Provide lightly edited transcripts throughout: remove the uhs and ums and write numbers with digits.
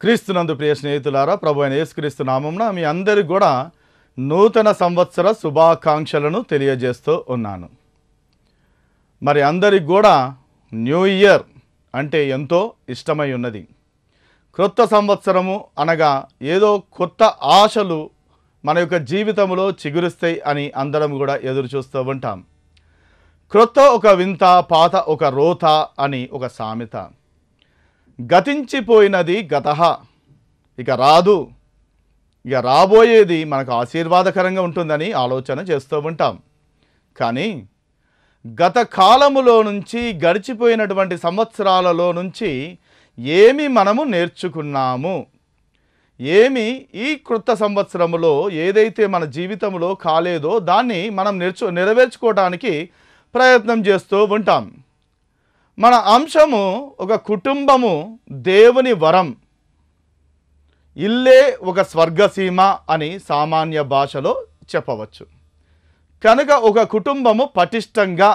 క్రీస్తునందు ప్రియ స్నేహితులారా, ప్రభు అయిన యేసుక్రీస్తు నామమున మీ అందరికి కూడా నూతన సంవత్సర శుభాకాంక్షలను తెలియజేస్తూ ఉన్నాను. మరి అందరికి కూడా న్యూ ఇయర్ అంటే ఎంతో ఇష్టమై ఉన్నది. క్రొత్త సంవత్సరము అనగా ఏదో కొత్త ఆశలు మన యొక్క జీవితంలో చిగురుస్తాయి అని అందరం కూడా ఎదురు చూస్తూ ఉంటాం. క్రొత్త ఒక వింత, పాత ఒక రోత అని ఒక సామెత. గతించిపోయినది గతః, ఇక రాదు, ఇక రాబోయేది మనకు ఆశీర్వాదకరంగా ఉంటుందని ఆలోచన చేస్తూ ఉంటాం. కానీ గత కాలములో నుంచి, గడిచిపోయినటువంటి సంవత్సరాలలో నుంచి ఏమి మనము నేర్చుకున్నాము, ఏమి ఈ క్రొత్త సంవత్సరములో ఏదైతే మన జీవితంలో కాలేదో దాన్ని మనం నెరవేర్చుకోవడానికి ప్రయత్నం చేస్తూ ఉంటాం. మన అంశము ఒక కుటుంబము దేవుని వరం, ఇల్లే ఒక స్వర్గసీమ అని సామాన్య భాషలో చెప్పవచ్చు. కనుక ఒక కుటుంబము పటిష్టంగా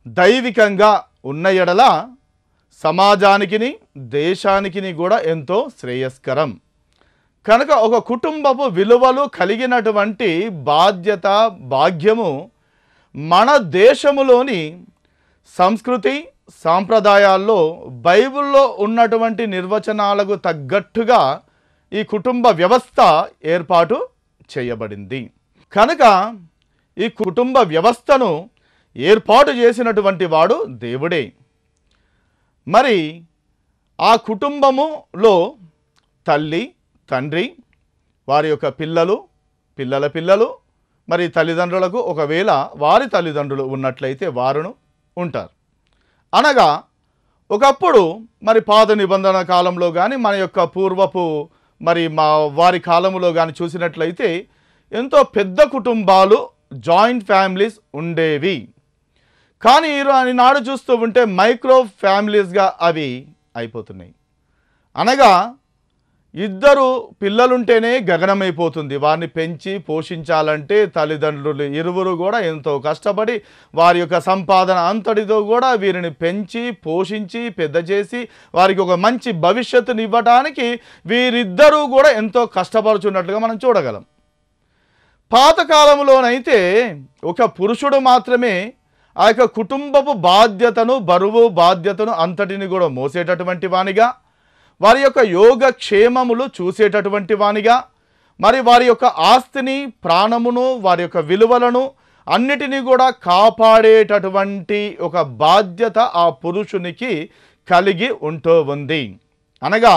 దైవికంగా ఉన్న ఎడల సమాజానికి దేశానికి కూడా ఎంతో శ్రేయస్కరం. కనుక ఒక కుటుంబపు విలువలు కలిగినటువంటి బాధ్యత, భాగ్యము మన దేశములోని సంస్కృతి సాంప్రదాయాల్లో బైబిల్లో ఉన్నటువంటి నిర్వచనాలకు తగ్గట్టుగా ఈ కుటుంబ వ్యవస్థ ఏర్పాటు చేయబడింది. కనుక ఈ కుటుంబ వ్యవస్థను ఏర్పాటు చేసినటువంటి వాడు దేవుడే. మరి ఆ కుటుంబములో తల్లి, తండ్రి, వారి యొక్క పిల్లలు, పిల్లల పిల్లలు, మరి తల్లిదండ్రులకు ఒకవేళ వారి తల్లిదండ్రులు ఉన్నట్లయితే వారును ఉంటారు. అనగా ఒకప్పుడు మరి పాత నిబంధన కాలంలో కానీ మన యొక్క పూర్వపు మరి వారి కాలంలో కానీ చూసినట్లయితే ఎంతో పెద్ద కుటుంబాలు, జాయింట్ ఫ్యామిలీస్ ఉండేవి. కానీ ఈనాడు చూస్తూ ఉంటే మైక్రో ఫ్యామిలీస్గా అవి అయిపోతున్నాయి. అనగా ఇద్దరు పిల్లలుంటేనే గగనమైపోతుంది. వారిని పెంచి పోషించాలంటే తల్లిదండ్రులు ఇరువురు కూడా ఎంతో కష్టపడి వారి యొక్క సంపాదన అంతటితో కూడా వీరిని పెంచి పోషించి పెద్ద చేసి వారికి ఒక మంచి భవిష్యత్తుని ఇవ్వడానికి వీరిద్దరూ కూడా ఎంతో కష్టపడుచున్నట్లుగా మనం చూడగలం. పాతకాలంలోనైతే ఒక పురుషుడు మాత్రమే ఆ యొక్క కుటుంబపు బాధ్యతను, బరువు బాధ్యతను అంతటిని కూడా మోసేటటువంటి వానిగా, వారి యొక్క యోగక్షేమములు చూసేటటువంటి వానిగా, మరి వారి యొక్క ఆస్తిని, ప్రాణమును, వారి యొక్క విలువలను అన్నిటినీ కూడా కాపాడేటటువంటి ఒక బాధ్యత ఆ పురుషునికి కలిగి ఉంటూ ఉంది. అనగా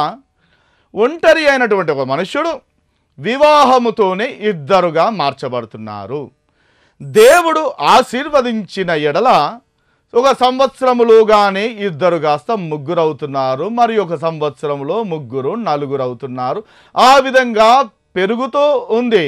ఒంటరి అయినటువంటి ఒక మనుష్యుడు వివాహముతోనే ఇద్దరుగా మార్చబడుతున్నారు. దేవుడు ఆశీర్వదించిన ఎడల ఒక సంవత్సరములోగానే ఇద్దరు కాస్త ముగ్గురు అవుతున్నారు, మరి ఒక సంవత్సరంలో ముగ్గురు నలుగురు అవుతున్నారు. ఆ విధంగా పెరుగుతూ ఉంది.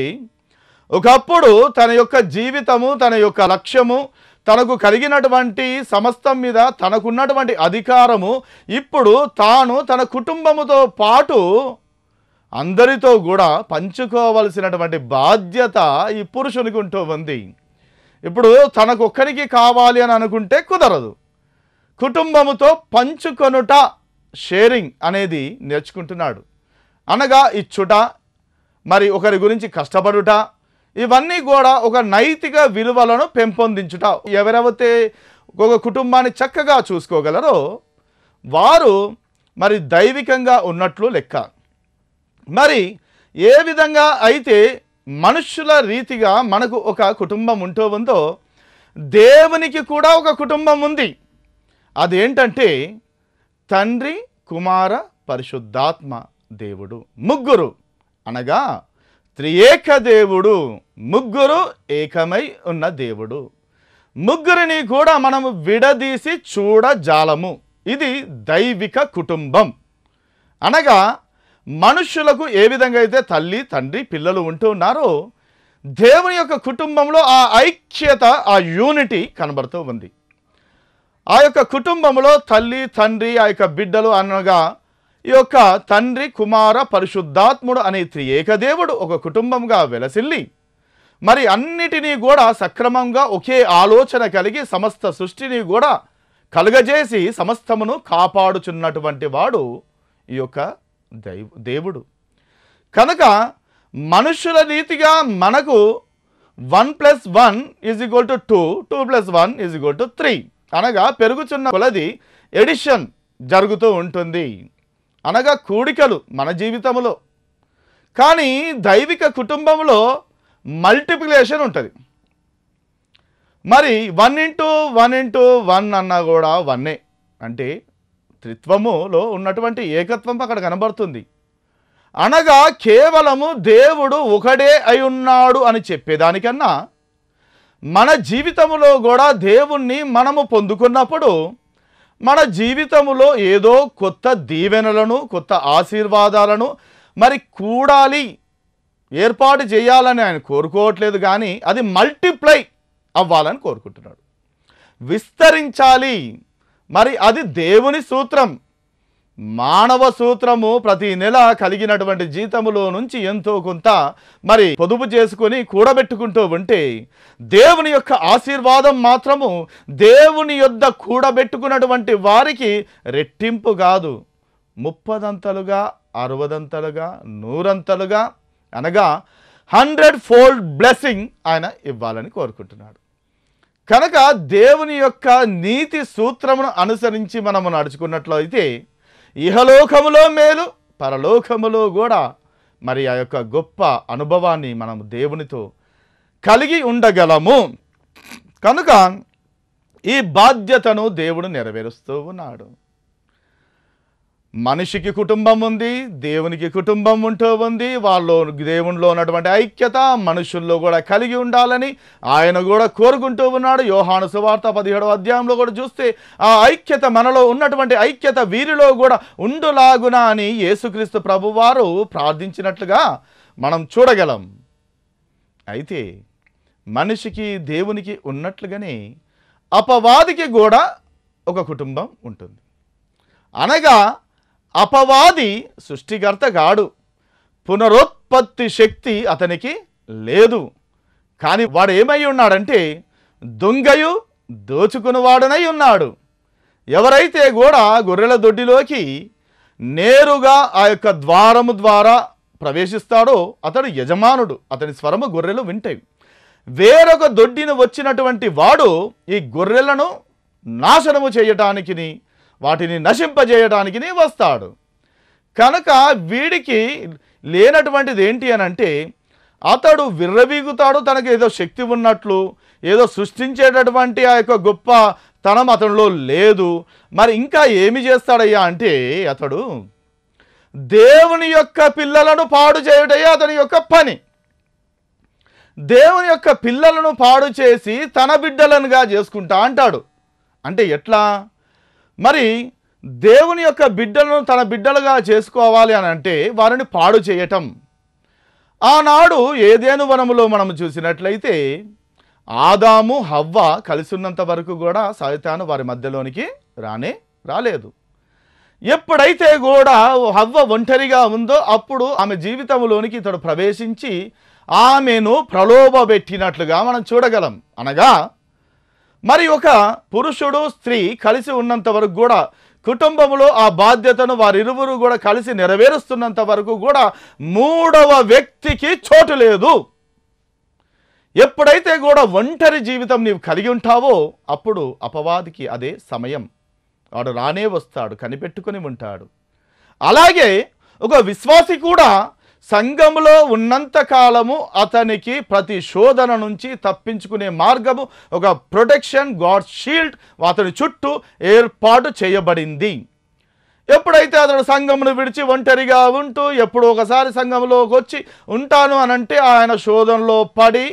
ఒకప్పుడు తన యొక్క జీవితము, తన యొక్క లక్ష్యము, తనకు కలిగినటువంటి సమస్తం మీద తనకున్నటువంటి అధికారము ఇప్పుడు తాను తన కుటుంబముతో పాటు అందరితో కూడా పంచుకోవలసినటువంటి బాధ్యత ఈ పురుషునికి ఉంటూ ఉంది. ఇప్పుడు తనకొక్కరికి కావాలి అని అనుకుంటే కుదరదు. కుటుంబముతో పంచుకొనుట, షేరింగ్ అనేది నేర్చుకుంటున్నాడు. అనగా ఇచ్చుట, మరి ఒకరి గురించి కష్టపడుట, ఇవన్నీ కూడా ఒక నైతిక విలువలను పెంపొందించుట. ఎవరైతే ఒక కుటుంబాన్ని చక్కగా చూసుకోగలరో వారు మరి దైవికంగా ఉన్నట్లు లెక్క. మరి ఏ విధంగా అయితే మనుష్యుల రీతిగా మనకు ఒక కుటుంబం ఉంటూ ఉందో దేవునికి కూడా ఒక కుటుంబం ఉంది. అదేంటంటే తండ్రి, కుమార, పరిశుద్ధాత్మ దేవుడు, ముగ్గురు. అనగా త్రియేక దేవుడు, ముగ్గురు ఏకమై ఉన్న దేవుడు. ముగ్గురిని కూడా మనము విడదీసి చూడజాలము. ఇది దైవిక కుటుంబం. అనగా మనుష్యులకు ఏ విధంగా అయితే తల్లి, తండ్రి, పిల్లలు ఉంటూ ఉన్నారో దేవుని యొక్క కుటుంబంలో ఆ ఐక్యత, ఆ యూనిటీ కనబడుతూ ఉంది. ఆ యొక్క కుటుంబంలో తల్లి, తండ్రి, ఆ యొక్క బిడ్డలు అనగా ఈ యొక్క తండ్రి, కుమార, పరిశుద్ధాత్ముడు అనే త్రియేక దేవుడు ఒక కుటుంబంగా వెలసిల్లి మరి అన్నిటినీ కూడా సక్రమంగా ఒకే ఆలోచన కలిగి సమస్త సృష్టిని కూడా కలుగజేసి సమస్తమును కాపాడుచున్నటువంటి వాడు ఈ యొక్క దేవుడు. కనుక మనుషుల రీతిగా మనకు 1 + 1 = 2, 2 + 1 = 3 అనగా పెరుగుచున్న కొలది ఎడిషన్ జరుగుతూ ఉంటుంది, అనగా కూడికలు మన జీవితంలో. కానీ దైవిక కుటుంబంలో మల్టిప్లికేషన్ ఉంటుంది. మరి 1 × 1 × 1 అన్నా కూడా 1 అంటే త్రిత్వములో ఉన్నటువంటి ఏకత్వం అక్కడ కనబడుతుంది. అనగా కేవలము దేవుడు ఒకడే అయి ఉన్నాడు అని చెప్పేదానికన్నా మన జీవితంలో కూడా దేవుణ్ణి మనము పొందుకున్నప్పుడు మన జీవితంలో ఏదో కొత్త దీవెనలను, కొత్త ఆశీర్వాదాలను మరి కూడాలి, ఏర్పాటు చేయాలని ఆయన కోరుకోవట్లేదు. కానీ అది మల్టిప్లై అవ్వాలని కోరుకుంటున్నాడు, విస్తరించాలి. మరి అది దేవుని సూత్రం. మానవ సూత్రము ప్రతి నెల కలిగినటువంటి జీతములో నుంచి ఎంతో కొంత మరి పొదుపు చేసుకొని కూడబెట్టుకుంటూ ఉంటే దేవుని యొక్క ఆశీర్వాదం మాత్రము దేవుని యొద్ద కూడబెట్టుకున్నటువంటి వారికి రెట్టింపు కాదు, 30 60 100 అనగా 100-fold బ్లెస్సింగ్ ఆయన ఇవ్వాలని కోరుకుంటున్నాడు. కనుక దేవుని యొక్క నీతి సూత్రమును అనుసరించి మనము నడుచుకున్నట్లయితే ఇహలోకములో మేలు, పరలోకములో కూడా మరి ఆ యొక్క గొప్ప అనుభవాన్ని మనం దేవునితో కలిగి ఉండగలము. కనుక ఈ బాధ్యతను దేవుడు నెరవేరుస్తూ ఉన్నాడు. మనిషికి కుటుంబం ఉంది, దేవునికి కుటుంబం ఉంటూ ఉంది. వాళ్ళు దేవునిలో ఉన్నటువంటి ఐక్యత మనుషుల్లో కూడా కలిగి ఉండాలని ఆయన కూడా కోరుకుంటూ ఉన్నాడు. యోహాను సువార్త 17వ అధ్యాయంలో కూడా చూస్తే ఆ ఐక్యత, మనలో ఉన్నటువంటి ఐక్యత వీరిలో కూడా ఉండులాగున అని యేసుక్రీస్తు ప్రభువారు ప్రార్థించినట్లుగా మనం చూడగలం. అయితే మనిషికి దేవునికి ఉన్నట్లుగానే అపవాదికి కూడా ఒక కుటుంబం ఉంటుంది. అనగా అపవాది సృష్టికర్త కాడు, పునరుత్పత్తి శక్తి అతనికి లేదు. కానీ వాడు ఏమై ఉన్నాడంటే దొంగయు దోచుకునివాడనై ఉన్నాడు. ఎవరైతే కూడా గొర్రెల దొడ్డిలోకి నేరుగా ఆ యొక్క ద్వారము ద్వారా ప్రవేశిస్తాడో అతడు యజమానుడు, అతని స్వరము గొర్రెలు వింటాయి. వేరొక దొడ్డిని వచ్చినటువంటి వాడు ఈ గొర్రెలను నాశనము చేయటానికి, వాటిని నశింపజేయడానికి వస్తాడు. కనుక వీడికి లేనటువంటిది ఏంటి అని అంటే అతడు విర్రవీగుతాడు, తనకు ఏదో శక్తి ఉన్నట్లు, ఏదో సృష్టించేటటువంటి ఆ యొక్క గొప్ప తనం అతనిలో లేదు. మరి ఇంకా ఏమి చేస్తాడయ్యా అంటే అతడు దేవుని యొక్క పిల్లలను పాడు చేయడయ్యా అతని యొక్క పని. దేవుని యొక్క పిల్లలను పాడు చేసి తన బిడ్డలనుగా చేసుకుంటా అంటాడు. అంటే ఎట్లా? మరి దేవుని యొక్క బిడ్డలను తన బిడ్డలుగా చేసుకోవాలి అని అంటే వారిని పాడు చేయటం. ఆనాడు ఏదెను వనములో మనం చూసినట్లయితే ఆదాము హవ్వ కలిసి ఉన్నంత వరకు కూడా సైతాను వారి మధ్యలోనికి రాలేదు. ఎప్పుడైతే కూడా హవ్వ ఒంటరిగా ఉందో అప్పుడు ఆమె జీవితంలోనికి ఇతడు ప్రవేశించి ఆమెను ప్రలోభపెట్టినట్లుగా మనం చూడగలం. అనగా మరి ఒక పురుషుడు స్త్రీ కలిసి ఉన్నంత వరకు కూడా కుటుంబంలో ఆ బాధ్యతను వారిరువురు కూడా కలిసి నెరవేరుస్తున్నంత వరకు కూడా మూడవ వ్యక్తికి చోటు లేదు. ఎప్పుడైతే కూడా ఒంటరి జీవితం నీవు కలిగి ఉంటావో అప్పుడు అపవాదికి అదే సమయం, వాడు రానే వస్తాడు, కనిపెట్టుకుని ఉంటాడు. అలాగే ఒక విశ్వాసి కూడా సంఘములో ఉన్నంత కాలము అతనికి ప్రతి శోధన నుంచి తప్పించుకునే మార్గము, ఒక ప్రొటెక్షన్, గాడ్ షీల్డ్ అతని చుట్టూ ఏర్పాటు చేయబడింది. ఎప్పుడైతే అతడు సంఘమును విడిచి ఒంటరిగా ఉంటూ ఎప్పుడు ఒకసారి సంఘంలోకి వచ్చి ఉంటాను అనంటే ఆయన శోధనలో పడి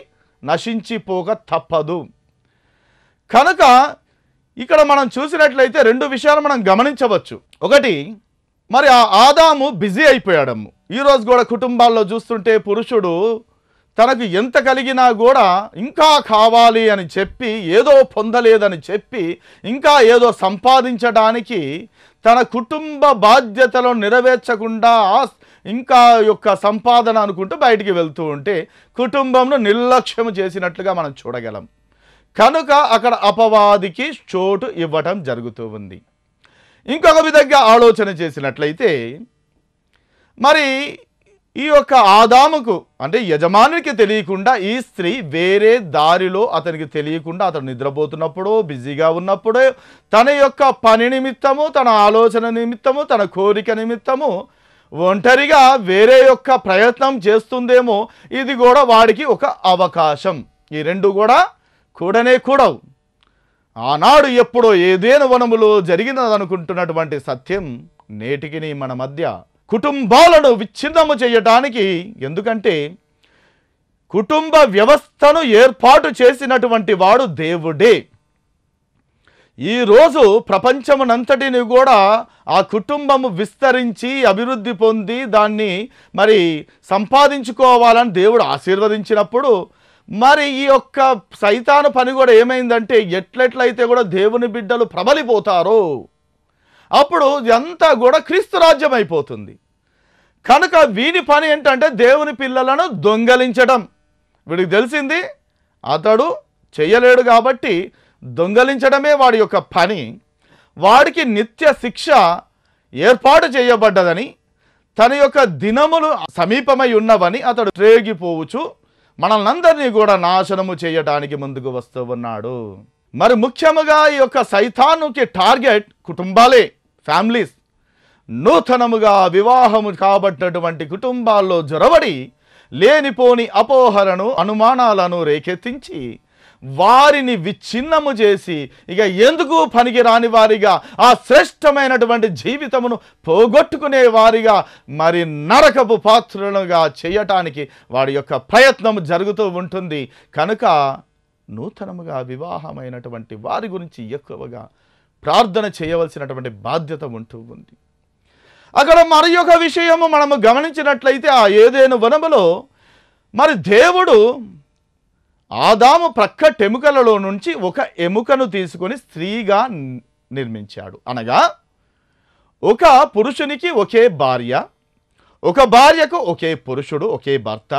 నశించిపోక తప్పదు. కనుక ఇక్కడ మనం చూసినట్లయితే రెండు విషయాలు మనం గమనించవచ్చు. ఒకటి, మరి ఆ ఆదాము బిజీ అయిపోయాడమ్ము. ఈరోజు కూడా కుటుంబాల్లో చూస్తుంటే పురుషుడు తనకు ఎంత కలిగినా కూడా ఇంకా కావాలి అని చెప్పి, ఏదో పొందలేదని చెప్పి, ఇంకా ఏదో సంపాదించడానికి తన కుటుంబ బాధ్యతలను నెరవేర్చకుండా ఇంకా యొక్క సంపాదన అనుకుంటూ బయటికి వెళ్తూ ఉంటే కుటుంబంను నిర్లక్ష్యం చేసినట్లుగా మనం చూడగలం. కనుక అక్కడ అపవాదికి చోటు ఇవ్వటం జరుగుతూ ఉంది. ఇంకొక విధంగా ఆలోచన చేసినట్లయితే మరి ఈ యొక్క ఆదాముకు అంటే యజమానికి తెలియకుండా ఈ స్త్రీ వేరే దారిలో అతనికి తెలియకుండా అతను నిద్రపోతున్నప్పుడు బిజీగా ఉన్నప్పుడు తన యొక్క పని నిమిత్తము, తన ఆలోచన నిమిత్తము, తన కోరిక నిమిత్తము ఒంటరిగా వేరే యొక్క ప్రయత్నం చేస్తుందేమో. ఇది కూడా వాడికి ఒక అవకాశం. ఈ రెండు కూడా కూడనే కూడవు. ఆనాడు ఎప్పుడో ఏదేను వనములో జరిగినదనుకుంటున్నటువంటి సత్యం నేటికి మన మధ్య కుటుంబాలను విచ్ఛిన్నము చేయటానికి, ఎందుకంటే కుటుంబ వ్యవస్థను ఏర్పాటు చేసినటువంటి వాడు దేవుడే. ఈరోజు ప్రపంచమునంతటిని కూడా ఆ కుటుంబము విస్తరించి అభివృద్ధి పొంది దాన్ని మరి సంపాదించుకోవాలని దేవుడు ఆశీర్వదించినప్పుడు మరి ఈ యొక్క సైతాను పని కూడా ఏమైందంటే ఎట్లెట్లయితే కూడా దేవుని బిడ్డలు ప్రబలిపోతారో అప్పుడు ఇదంతా కూడా క్రీస్తు రాజ్యం అయిపోతుంది. కనుక వీని పని ఏంటంటే దేవుని పిల్లలను దొంగలించడం. వీడికి తెలిసింది అతడు చేయలేడు కాబట్టి దొంగలించడమే వాడి యొక్క పని. వాడికి నిత్య శిక్ష ఏర్పాటు చేయబడ్డదని, తన యొక్క దినములు సమీపమై ఉన్నవని అతడు రేగిపోవచ్చు మనల్నందరినీ కూడా నాశనము చేయడానికి ముందుకు వస్తూ ఉన్నాడు. మరి ముఖ్యముగా ఈ యొక్క సైతానుకి టార్గెట్ కుటుంబాలే, ఫ్యామిలీస్. నూతనముగా వివాహము కాబట్టినటువంటి కుటుంబాల్లో జొరబడి లేనిపోని అపోహలను, అనుమానాలను రేకెత్తించి వారిని విచ్ఛిన్నము చేసి ఇక ఎందుకు పనికి రాని వారిగా, ఆ శ్రేష్టమైనటువంటి జీవితమును పోగొట్టుకునే వారిగా, మరి నరకపు పాత్రులుగా చేయటానికి వాడి యొక్క ప్రయత్నం జరుగుతూ ఉంటుంది. కనుక నూతనముగా వివాహమైనటువంటి వారి గురించి ఎక్కువగా ప్రార్థన చేయవలసినటువంటి బాధ్యత ఉంటూ ఉంది. అక్కడ మరి ఒక విషయము మనము గమనించినట్లయితే ఆ ఏదెను వనములో మరి దేవుడు ఆదాము ప్రక్కటెముకలలో నుంచి ఒక ఎముకను తీసుకొని స్త్రీగా నిర్మించాడు. అనగా ఒక పురుషునికి ఒకే భార్య, ఒక భార్యకు ఒకే పురుషుడు, ఒకే భర్త.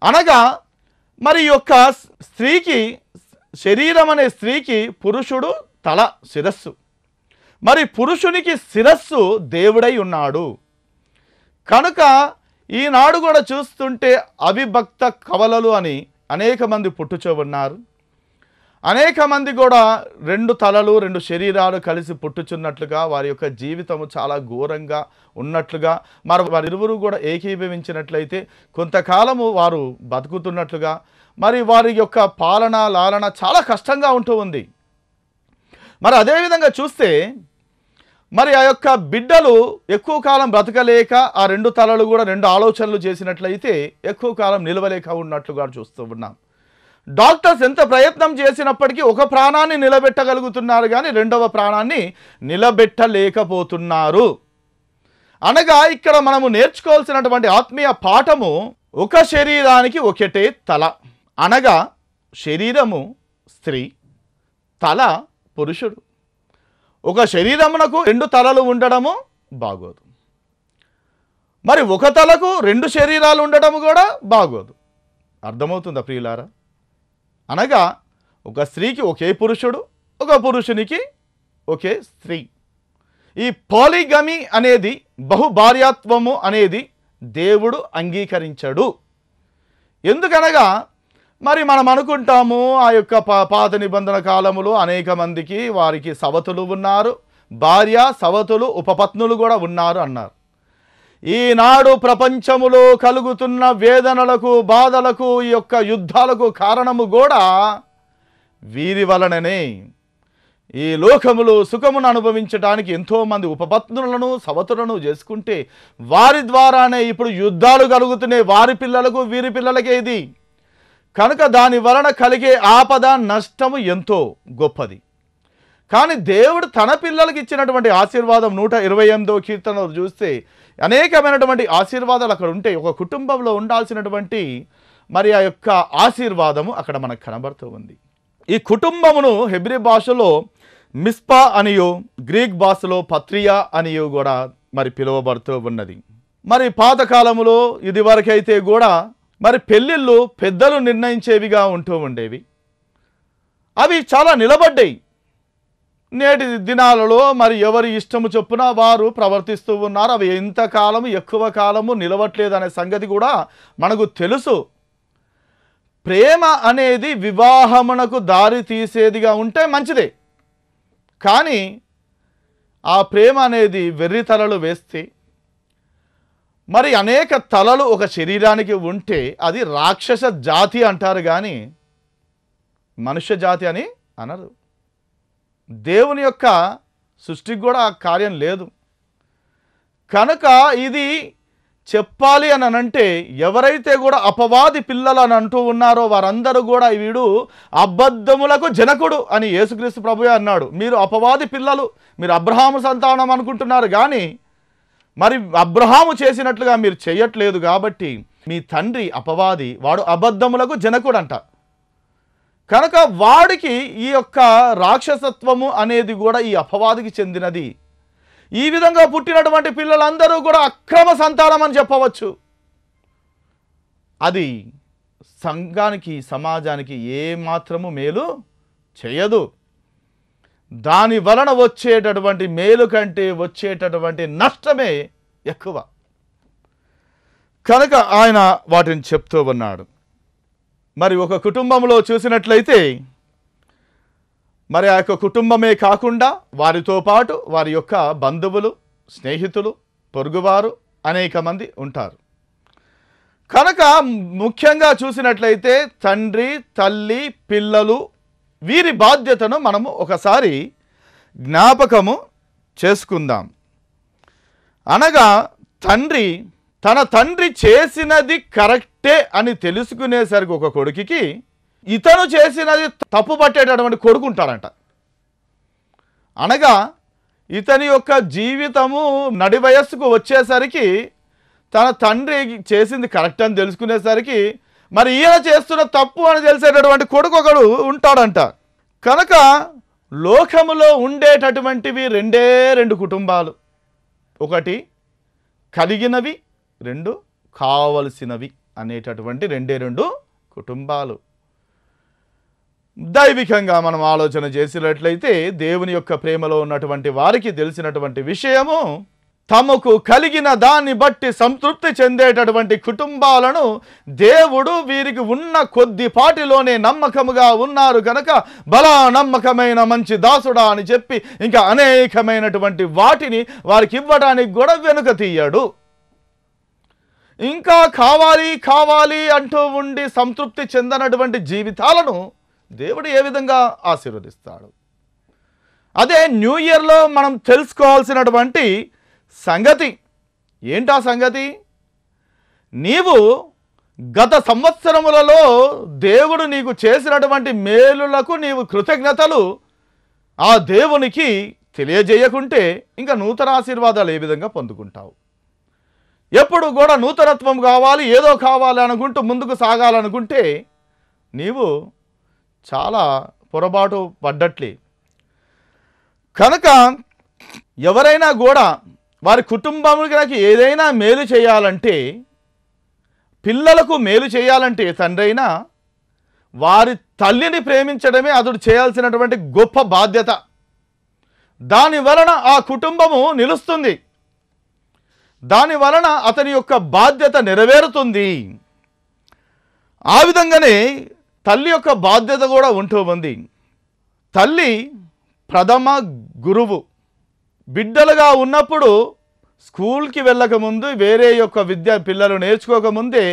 అనగా మరి యొక్క స్త్రీకి, శరీరం అనే స్త్రీకి పురుషుడు తల, శిరస్సు. మరి పురుషునికి శిరస్సు దేవుడై ఉన్నాడు. కనుక ఈనాడు కూడా చూస్తుంటే అవిభక్త కవలలు అని అనేక మంది పుట్టుచూ ఉన్నారు. అనేక మంది కూడా రెండు తలలు, రెండు శరీరాలు కలిసి పుట్టుచున్నట్లుగా, వారి యొక్క జీవితము చాలా ఘోరంగా ఉన్నట్లుగా, మరి వారిరువురు కూడా ఏకీభవించినట్లయితే కొంతకాలము వారు బతుకుతున్నట్లుగా, మరి వారి యొక్క పాలన, లాలన చాలా కష్టంగా ఉంటూ ఉంది. మరి అదేవిధంగా చూస్తే మరి ఆ యొక్క బిడ్డలు ఎక్కువ కాలం బ్రతకలేక, ఆ రెండు తలలు కూడా రెండు ఆలోచనలు చేసినట్లయితే ఎక్కువ కాలం నిలవలేక ఉన్నట్లుగా చూస్తూ ఉన్నాం. డాక్టర్స్ ఎంత ప్రయత్నం చేసినప్పటికీ ఒక ప్రాణాన్ని నిలబెట్టగలుగుతున్నారు కానీ రెండవ ప్రాణాన్ని నిలబెట్టలేకపోతున్నారు. అనగా ఇక్కడ మనము నేర్చుకోవాల్సినటువంటి ఆత్మీయ పాఠము, ఒక శరీరానికి ఒకటే తల. అనగా శరీరము స్త్రీ, తల పురుషుడు. ఒక శరీరమునకు రెండు తలలు ఉండడము బాగోదు. మరి ఒక తలకు రెండు శరీరాలు ఉండడము కూడా బాగోదు. అర్థమవుతుందా ప్రియులారా? అనగా ఒక స్త్రీకి ఒకే పురుషుడు, ఒక పురుషునికి ఒకే స్త్రీ. ఈ పాలిగమి అనేది, బహుభార్యాత్వము అనేది దేవుడు అంగీకరించడు. ఎందుకనగా మరి మనం అనుకుంటాము ఆ యొక్క పాత నిబంధన కాలములో అనేక మందికి వారికి సవతులు ఉన్నారు, భార్య, సవతులు, ఉపపత్నులు కూడా ఉన్నారు అన్నారు. ఈనాడు ప్రపంచములో కలుగుతున్న వేదనలకు, బాధలకు, ఈ యొక్క యుద్ధాలకు కారణము కూడా వీరి వలననే. ఈ లోకములో సుఖమును అనుభవించడానికి ఎంతోమంది ఉపపత్నులను, సవతులను చేసుకుంటే వారి ద్వారానే ఇప్పుడు యుద్ధాలు కలుగుతున్నాయి. వారి పిల్లలకు, వీరి పిల్లలకే ఇది. కనుక దాని వలన కలిగే ఆపద, నష్టము ఎంతో గొప్పది. కానీ దేవుడు తన పిల్లలకి ఇచ్చినటువంటి ఆశీర్వాదం 128వ కీర్తనలో చూస్తే అనేకమైనటువంటి ఆశీర్వాదాలు అక్కడ ఉంటాయి. ఒక కుటుంబంలో ఉండాల్సినటువంటి మరి ఆ యొక్క ఆశీర్వాదము అక్కడ మనకు కనబడుతూ ఉంది. ఈ కుటుంబమును హెబ్రీ భాషలో మిస్పా అనియో, గ్రీక్ భాషలో పత్రియా అనియో కూడా మరి పిలువబడుతూ ఉన్నది. మరి పాతకాలములో ఇది వరకైతే కూడా మరి పెళ్ళిళ్ళు పెద్దలు నిర్ణయించేవిగా ఉంటూ ఉండేవి. అవి చాలా నిలబడ్డాయి. నేటి దినాలలో మరి ఎవరి ఇష్టము చొప్పున వారు ప్రవర్తిస్తూ ఉన్నారు. అవి ఎంతకాలము ఎక్కువ కాలము నిలవట్లేదు అనే సంగతి కూడా మనకు తెలుసు. ప్రేమ అనేది వివాహమునకు దారి తీసేదిగా ఉంటే మంచిదే, కానీ ఆ ప్రేమ అనేది వెర్రి తలలు వేస్తే, మరి అనేక తలలు ఒక శరీరానికి ఉంటే అది రాక్షస జాతి అంటారు, కానీ మనుష్య జాతి అని అనరు. దేవుని యొక్క సృష్టికి కూడా ఆ కార్యం లేదు. కనుక ఇది చెప్పాలి అని అంటే ఎవరైతే కూడా అపవాది పిల్లలు అని అంటూ ఉన్నారో వారందరూ కూడా వీడు అబద్ధములకు జనకుడు అని యేసుక్రీస్తు ప్రభువే అన్నాడు. మీరు అపవాది పిల్లలు, మీరు అబ్రహాము సంతానం అనుకుంటున్నారు, కానీ మరి అబ్రహాము చేసినట్లుగా మీరు చేయట్లేదు. కాబట్టి మీ తండ్రి అపవాది, వాడు అబద్ధములకు జనకుడు అంట. కనుక వాడికి ఈ యొక్క రాక్షసత్వము అనేది కూడా ఈ అపవాదికి చెందినది. ఈ విధంగా పుట్టినటువంటి పిల్లలందరూ కూడా అక్రమ సంతానం అని చెప్పవచ్చు. అది సంఘానికి, సమాజానికి ఏమాత్రము మేలు చేయదు. దాని వలన వచ్చేటటువంటి మేలు కంటే వచ్చేటటువంటి నష్టమే ఎక్కువ. కనుక ఆయన వాటిని చెప్తూ ఉన్నాడు. మరి ఒక కుటుంబంలో చూసినట్లయితే మరి ఆ యొక్క కుటుంబమే కాకుండా వారితో పాటు వారి యొక్క బంధువులు, స్నేహితులు, పొరుగువారు అనేక మంది ఉంటారు. కనుక ముఖ్యంగా చూసినట్లయితే తండ్రి, తల్లి, పిల్లలు వీరి బాధ్యతను మనము ఒకసారి జ్ఞాపకము చేసుకుందాం. అనగా తన తండ్రి చేసినది కరెక్టే అని తెలుసుకునేసరికి ఒక కొడుకుకి ఇతను చేసినది తప్పు పట్టేటటువంటి కొడుకు ఉంటాడంట. అనగా ఇతని యొక్క జీవితము నడి వయస్సుకు వచ్చేసరికి తన తండ్రి చేసింది కరెక్ట్ అని తెలుసుకునేసరికి మరి ఈయన చేస్తున్న తప్పు అని తెలిసేటటువంటి కొడుకు ఒకడు ఉంటాడంట. కనుక లోకములో ఉండేటటువంటివి రెండు కుటుంబాలు. ఒకటి కలిగినవి, రెండు కావలసినవి అనేటటువంటి రెండు కుటుంబాలు. దైవికంగా మనం ఆలోచన చేసినట్లయితే దేవుని యొక్క ప్రేమలో ఉన్నటువంటి వారికి తెలిసినటువంటి విషయము, తమకు కలిగిన దాన్ని బట్టి సంతృప్తి చెందేటటువంటి కుటుంబాలను దేవుడు వీరికి ఉన్న కొద్దిపాటిలోనే నమ్మకముగా ఉన్నారు కనుక బలా నమ్మకమైన మంచి దాసుడా అని చెప్పి ఇంకా అనేకమైనటువంటి వాటిని వారికి ఇవ్వడానికి కూడా వెనుక తీయడు. ఇంకా కావాలి అంటూ ఉండి సంతృప్తి చెందనటువంటి జీవితాలను దేవుడు ఏ విధంగా ఆశీర్వదిస్తాడు? అదే న్యూ ఇయర్లో మనం తెలుసుకోవాల్సినటువంటి సంగతి ఏంటా సంగతి? నీవు గత సంవత్సరములలో దేవుడు నీకు చేసినటువంటి మేలులకు నీవు కృతజ్ఞతలు ఆ దేవునికి తెలియజేయకుంటే ఇంకా నూతన ఆశీర్వాదాలు ఏ విధంగా పొందుకుంటావు? ఎప్పుడు కూడా నూతనత్వం కావాలి, ఏదో కావాలి అనుకుంటూ ముందుకు సాగాలనుకుంటే నీవు చాలా పొరపాటు పడ్డట్లే. కనుక ఎవరైనా కూడా వారి కుటుంబానికి ఏదైనా మేలు చేయాలంటే, పిల్లలకు మేలు చేయాలంటే తండ్రి అయినా వారి తల్లిని ప్రేమించడమే అతడు చేయాల్సినటువంటి గొప్ప బాధ్యత. దాని వలన ఆ కుటుంబము నిలుస్తుంది, దాని వలన అతని యొక్క బాధ్యత నెరవేరుతుంది. ఆ విధంగానే తల్లి యొక్క బాధ్యత కూడా ఉంటూ ఉంది. తల్లి ప్రథమ గురువు. బిడ్డలుగా ఉన్నప్పుడు స్కూల్కి వెళ్ళకముందు, వేరే యొక్క పిల్లలు నేర్చుకోకముందే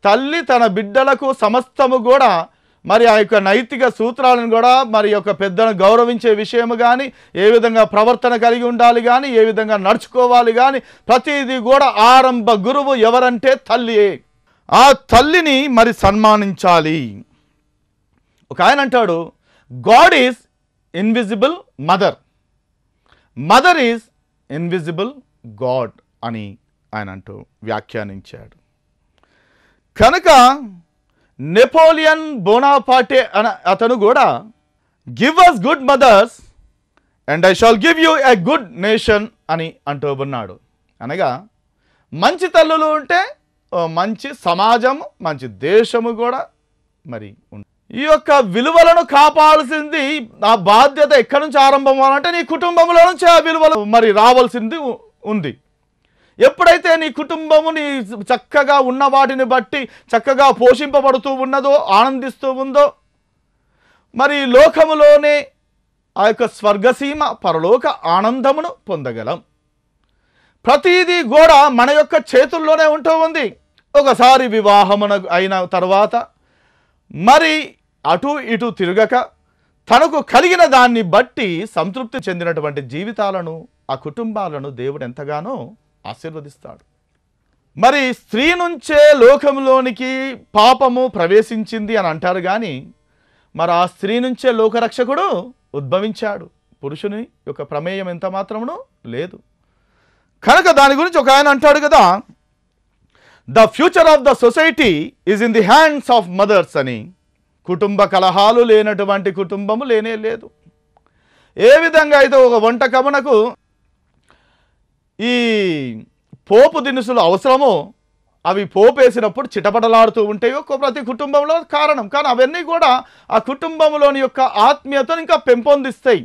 తల్లి తన బిడ్డలకు సమస్తము కూడా మరి ఆ యొక్క నైతిక సూత్రాలను కూడా మరి యొక్క పెద్దను గౌరవించే విషయము కానీ, ఏ విధంగా ప్రవర్తన కలిగి ఉండాలి కానీ, ఏ విధంగా నడుచుకోవాలి కానీ ప్రతిదీ కూడా ఆరంభ గురువు ఎవరంటే తల్లియే. ఆ తల్లిని మరి సన్మానించాలి. ఒక ఆయన అంటాడు, God is invisible mother, mother is invisible God అని ఆయన అంటూ వ్యాఖ్యానించాడు. కనుక నెపోలియన్ బోనాపార్టే అనే అతను కూడా give us good mothers and I shall give you a good nation అని అంటూ ఉన్నాడు. అనగా మంచి తల్లులు ఉంటే మంచి సమాజము, మంచి దేశము కూడా మరి ఈ యొక్క విలువలను కాపాడాల్సింది ఆ బాధ్యత ఎక్కడి నుంచి ఆరంభం అవ్వాలంటే నీ కుటుంబంలో నుంచి ఆ విలువలు మరి రావాల్సింది ఉంది. ఎప్పుడైతే నీ కుటుంబము నీ చక్కగా ఉన్న వాటిని బట్టి చక్కగా పోషింపబడుతూ ఉన్నదో, ఆనందిస్తూ ఉందో, మరి లోకములోనే ఆ యొక్క స్వర్గసీమ పరలోక ఆనందమును పొందగలం. ప్రతిదీ కూడా మన యొక్క చేతుల్లోనే ఉంటూ ఉంది. ఒకసారి వివాహమున అయిన తర్వాత మరి అటు ఇటు తిరగక తనకు కలిగిన దాన్ని బట్టి సంతృప్తి చెందినటువంటి జీవితాలను, ఆ కుటుంబాలను దేవుడు ఎంతగానో ఆశీర్వదిస్తాడు. మరి స్త్రీ నుంచే లోకంలోనికి పాపము ప్రవేశించింది అని అంటారు, కానీ మరి ఆ స్త్రీ నుంచే లోకరక్షకుడు ఉద్భవించాడు. పురుషుని యొక్క ప్రమేయం ఎంత మాత్రమును లేదు. కనుక దాని గురించి ఒక ఆయన అంటాడు కదా, the future of the society is in the hands of mothers అని. కుటుంబ కలహాలు లేనటువంటి కుటుంబము లేనే లేదు. ఏ విధంగా అయితే ఒక వంటకమునకు ఈ పోపు దినుసులు అవసరమో అవి పోపేసినప్పుడు చిటపటలాడుతూ ఉంటాయో ప్రతి కుటుంబంలో కారణం. కానీ అవన్నీ కూడా ఆ కుటుంబంలోని యొక్క ఆత్మీయతను ఇంకా పెంపొందిస్తాయి.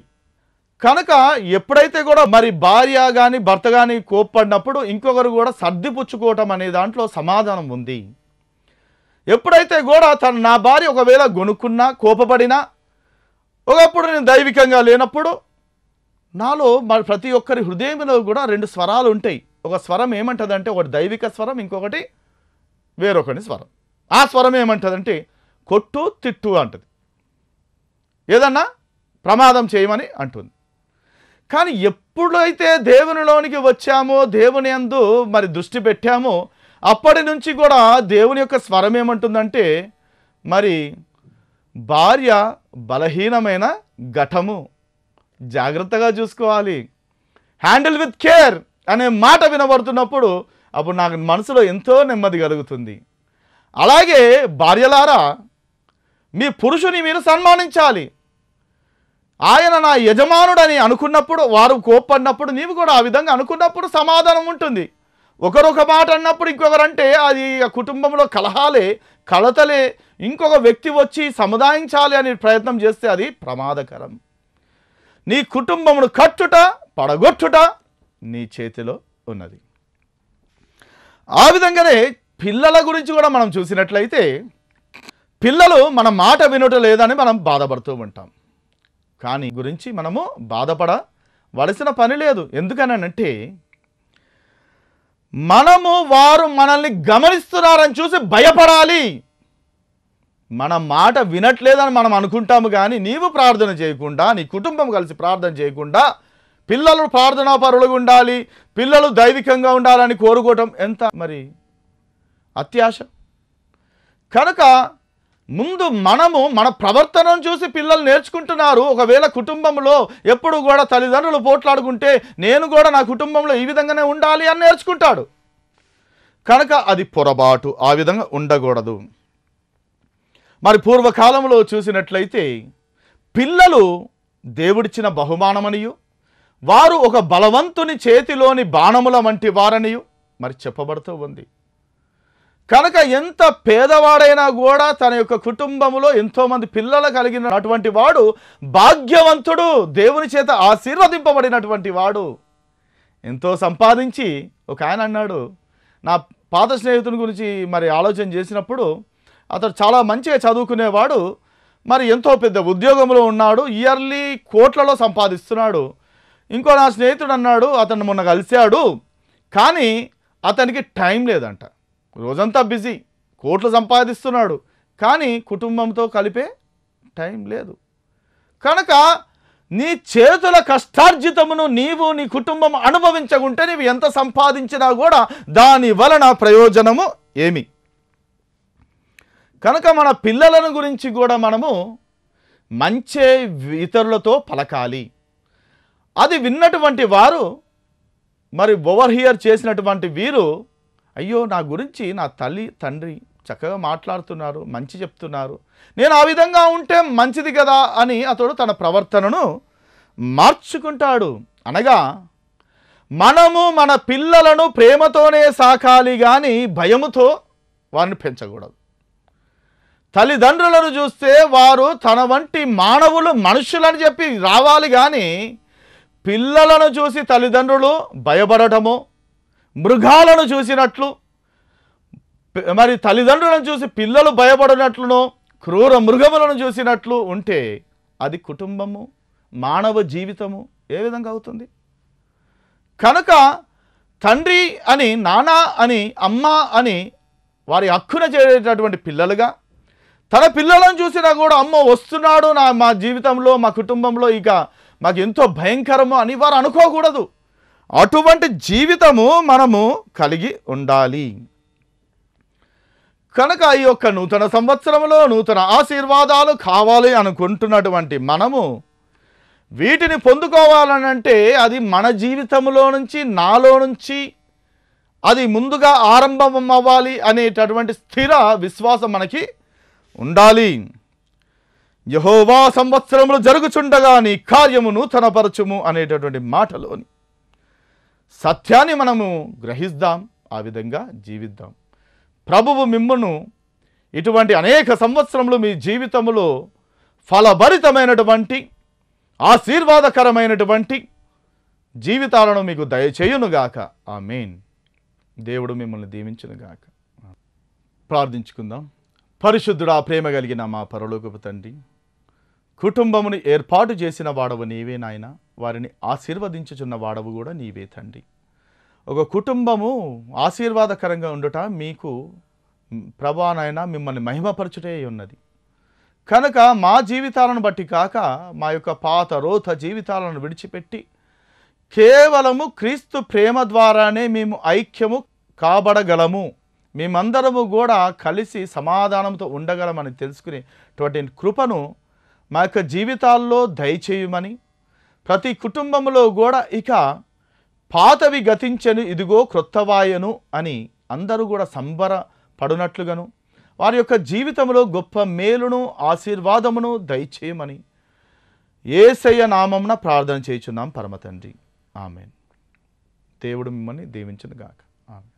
కనుక ఎప్పుడైతే కూడా మరి భార్య కానీ భర్త కానీ కోప్పడినప్పుడు ఇంకొకరు కూడా సర్దిపుచ్చుకోవటం అనే దాంట్లో సమాధానం ఉంది. ఎప్పుడైతే కూడా నా భార్య ఒకవేళ గొనుక్కున్నా కోపపడినా, ఒకప్పుడు నేను దైవికంగా లేనప్పుడు నాలో మరి ప్రతి ఒక్కరి హృదయంలో కూడా రెండు స్వరాలు ఉంటాయి. ఒక స్వరం ఏమంటుందంటే ఒకటి దైవిక స్వరం, ఇంకొకటి వేరొకటి స్వరం. ఆ స్వరం ఏమంటుందంటే కొట్టు తిట్టు అంటుంది, ఏదన్నా ప్రమాదం చేయమని అంటుంది. కానీ ఎప్పుడైతే దేవునిలోనికి వచ్చామో, దేవుని యందు మరి దృష్టి పెట్టామో, అప్పటి నుంచి కూడా దేవుని యొక్క స్వరం ఏమంటుందంటే మరి భార్య బలహీనమైన ఘటము, జాగ్రత్తగా చూసుకోవాలి, హ్యాండిల్ విత్ కేర్ అనే మాట వినబడుతున్నప్పుడు అప్పుడు నాకు మనసులో ఎంతో నెమ్మది కలుగుతుంది. అలాగే భార్యలారా, మీ పురుషుని మీరు సన్మానించాలి. ఆయన నా యజమానుడని అనుకున్నప్పుడు, వారు కోప్పడినప్పుడు నీవు కూడా ఆ విధంగా అనుకున్నప్పుడు సమాధానం ఉంటుంది. ఒకరొక మాట అన్నప్పుడు ఇంకొకరంటే అది ఆ కుటుంబంలో కలహాలే, కలతలే, ఇంకొక వ్యక్తి వచ్చి సముదాయించాలి అని ప్రయత్నం చేస్తే అది ప్రమాదకరం. నీ కుటుంబమును కట్టుట పడగొట్టుట నీ చేతిలో ఉన్నది. ఆ విధంగానే పిల్లల గురించి కూడా మనం చూసినట్లయితే పిల్లలు మన మాట వినటం లేదని మనం బాధపడుతూ ఉంటాం. కానీ గురించి మనము బాధపడవలసిన పని లేదు. ఎందుకనంటే వారు మనల్ని గమనిస్తున్నారని చూసి భయపడాలి. మన మాట వినట్లేదని మనం అనుకుంటాము, కానీ నీవు ప్రార్థన చేయకుండా, నీ కుటుంబం కలిసి ప్రార్థన చేయకుండా, పిల్లలు ప్రార్థనాపరులుగా ఉండాలి, పిల్లలు దైవికంగా ఉండాలని కోరుకోవటం ఎంత మరి అత్యాశ. కనుక ముందు మన ప్రవర్తనను చూసి పిల్లలు నేర్చుకుంటున్నారు. ఒకవేళ కుటుంబంలో ఎప్పుడు కూడా తల్లిదండ్రులు పోట్లాడుకుంటే నేను కూడా నా కుటుంబంలో ఈ విధంగానే ఉండాలి అని నేర్చుకుంటాడు. కనుక అది పొరపాటు, ఆ విధంగా ఉండకూడదు. మరి పూర్వకాలంలో చూసినట్లయితే పిల్లలు దేవుడిచ్చిన బహుమానమనియు, వారు ఒక బలవంతుని చేతిలోని బాణముల వంటి వారనియు మరి చెప్పబడుతూ ఉంది. కనుక ఎంత పేదవాడైనా కూడా తన యొక్క కుటుంబంలో ఎంతోమంది పిల్లలు కలిగినటువంటి వాడు భాగ్యవంతుడు, దేవుని చేత ఆశీర్వదింపబడినటువంటి వాడు. ఎంతో సంపాదించి ఒక ఆయన అన్నాడు, నా పాత స్నేహితుని గురించి మరి ఆలోచన చేసినప్పుడు అతడు చాలా మంచిగా చదువుకునేవాడు, మరి ఎంతో పెద్ద ఉద్యోగంలో ఉన్నాడు, ఇయర్లీ కోట్లలో సంపాదిస్తున్నాడు. ఇంకో నా స్నేహితుడు అన్నాడు, అతను మొన్న కలిశాడు, కానీ అతనికి టైం లేదంట, రోజంతా బిజీ, కోట్లు సంపాదిస్తున్నాడు, కానీ కుటుంబంతో కలిపే టైం లేదు. కనుక నీ చేతుల కష్టార్జితమును నీవు నీ కుటుంబం అనుభవించకుంటే నీవు ఎంత సంపాదించినా కూడా దాని వలన ప్రయోజనము ఏమి? కనుక మన పిల్లలను గురించి కూడా మనము మంచి ఇతరులతో పలకాలి. అది విన్నటువంటి వారు మరి ఓవర్ హియర్ చేసినటువంటి వీరు, అయ్యో నా గురించి నా తల్లి తండ్రి చక్కగా మాట్లాడుతున్నారు, మంచి చెప్తున్నారు, నేను ఆ విధంగా ఉంటే మంచిది కదా అని అతడు తన ప్రవర్తనను మార్చుకుంటాడు. అనగా మనము మన పిల్లలను ప్రేమతోనే సాకాలి, కానీ భయముతో వారిని పెంచకూడదు. తల్లిదండ్రులను చూస్తే వారు తన వంటి మానవులు మనుషులని చెప్పి రావాలి, కానీ పిల్లలను చూసి తల్లిదండ్రులు భయపడటము, మృగాలను చూసినట్లు, మరి తల్లిదండ్రులను చూసి పిల్లలు భయపడినట్లునో క్రూర మృగములను చూసినట్లు ఉంటే అది కుటుంబము, మానవ జీవితము ఏ విధంగా అవుతుంది? కనుక తండ్రి అని, నాన్న అని, అమ్మ అని వారి హక్కున చేరేటటువంటి పిల్లలుగా, తన పిల్లలను చూసినా కూడా అమ్మ వస్తున్నాడు మా జీవితంలో, మా కుటుంబంలో, ఇక మాకు ఎంతో భయంకరము అని వారు అనుకోకూడదు. అటువంటి జీవితము మనము కలిగి ఉండాలి. కనుక ఈ యొక్క నూతన సంవత్సరంలో నూతన ఆశీర్వాదాలు కావాలి అనుకుంటున్నటువంటి మనము వీటిని పొందుకోవాలనంటే అది మన జీవితంలో నుంచి, నాలో నుంచి అది ముందుగా ఆరంభం అవ్వాలి అనేటటువంటి స్థిర విశ్వాసం మనకి ఉండాలి. యెహోవా సంవత్సరములు జరుగుచుండగా నీ కార్యము నూతనపరచుము అనేటటువంటి మాటలోని సత్యాన్ని మనము గ్రహిద్దాం, ఆ విధంగా జీవిద్దాం. ప్రభువు మిమ్మును ఇటువంటి అనేక సంవత్సరములు మీ జీవితంలో ఫలభరితమైనటువంటి ఆశీర్వాదకరమైనటువంటి జీవితాలను మీకు దయచేయునుగాక. ఆమేన్. దేవుడు మిమ్మల్ని దీవించునుగాక. ప్రార్థించుకుందాం. పరిశుద్ధుడా, ప్రేమ కలిగిన మా పరలోకపు తండ్రి, కుటుంబమును ఏర్పాటు చేసిన వాడవు నీవే నాయన, వారిని ఆశీర్వదించుచున్న వాడవు కూడా నీవే తండ్రి. ఒక కుటుంబము ఆశీర్వాదకరంగా ఉండుట మీకు ప్రభా నాయన మిమ్మల్ని మహిమపరచుటే ఉన్నది. కనుక మా జీవితాలను బట్టి కాక మా యొక్క పాత రోత జీవితాలను విడిచిపెట్టి కేవలము క్రీస్తు ప్రేమ ద్వారానే మేము ఐక్యము కాబడగలము, మేమందరము కూడా కలిసి సమాధానంతో ఉండగలమని తెలుసుకునేటువంటి కృపను మా యొక్క జీవితాల్లో దయచేయమని, ప్రతి కుటుంబంలో కూడా ఇక పాతవి గతించెను ఇదిగో క్రొత్తవాయను అని అందరూ కూడా సంబరపడునట్లుగాను వారి యొక్క జీవితంలో గొప్ప మేలును ఆశీర్వాదమును దయచేయమని యేసయ్య నామమున ప్రార్థన చేయుచున్నాం పరమ తండ్రి. ఆమేన్. దేవుడు మిమ్మల్ని దీవించును గాక. ఆమేన్.